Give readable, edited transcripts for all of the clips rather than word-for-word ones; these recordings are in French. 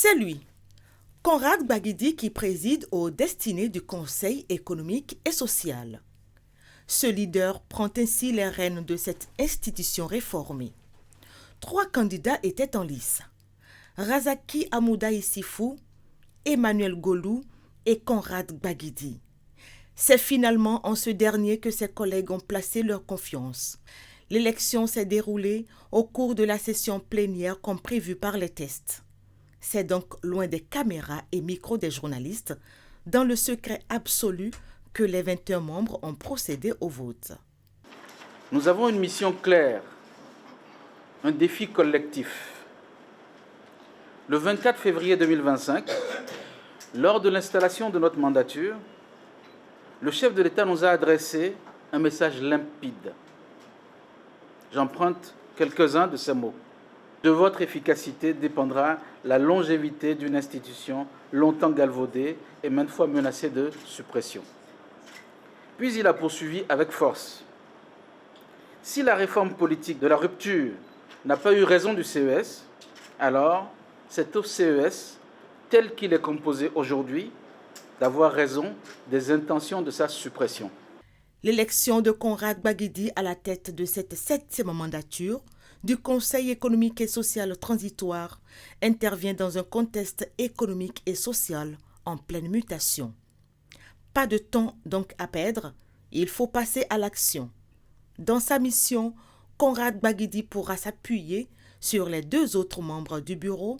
C'est lui, Conrad Gbagidi, qui préside aux destinées du Conseil économique et social. Ce leader prend ainsi les rênes de cette institution réformée. 3 candidats étaient en lice: Razaki Hamouda Issifou, Emmanuel Golou et Conrad Gbagidi. C'est finalement en ce dernier que ses collègues ont placé leur confiance. L'élection s'est déroulée au cours de la session plénière comme prévu par les tests. C'est donc loin des caméras et micros des journalistes, dans le secret absolu, que les 21 membres ont procédé au vote. Nous avons une mission claire, un défi collectif. Le 24 février 2025, lors de l'installation de notre mandature, le chef de l'État nous a adressé un message limpide. J'emprunte quelques-uns de ces mots. De votre efficacité dépendra la longévité d'une institution longtemps galvaudée et maintes fois menacée de suppression. Puis il a poursuivi avec force. Si la réforme politique de la rupture n'a pas eu raison du CES, alors c'est au CES, tel qu'il est composé aujourd'hui, d'avoir raison des intentions de sa suppression. L'élection de Conrad Gbagidi à la tête de cette 7e mandature du Conseil économique et social transitoire intervient dans un contexte économique et social en pleine mutation. Pas de temps donc à perdre, il faut passer à l'action. Dans sa mission, Conrad Gbagidi pourra s'appuyer sur les 2 autres membres du bureau,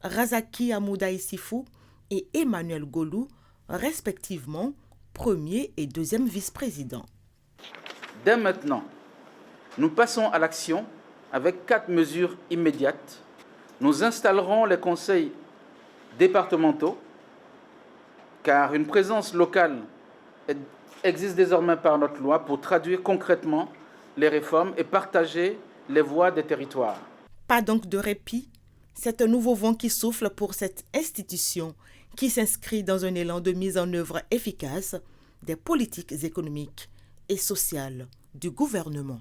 Razaki Hamouda Issifou et Emmanuel Golou, respectivement premier et 2e vice-président. Dès maintenant, nous passons à l'action avec 4 mesures immédiates. Nous installerons les conseils départementaux, car une présence locale existe désormais par notre loi pour traduire concrètement les réformes et partager les voix des territoires. Pas donc de répit, c'est un nouveau vent qui souffle pour cette institution qui s'inscrit dans un élan de mise en œuvre efficace des politiques économiques et sociales du gouvernement.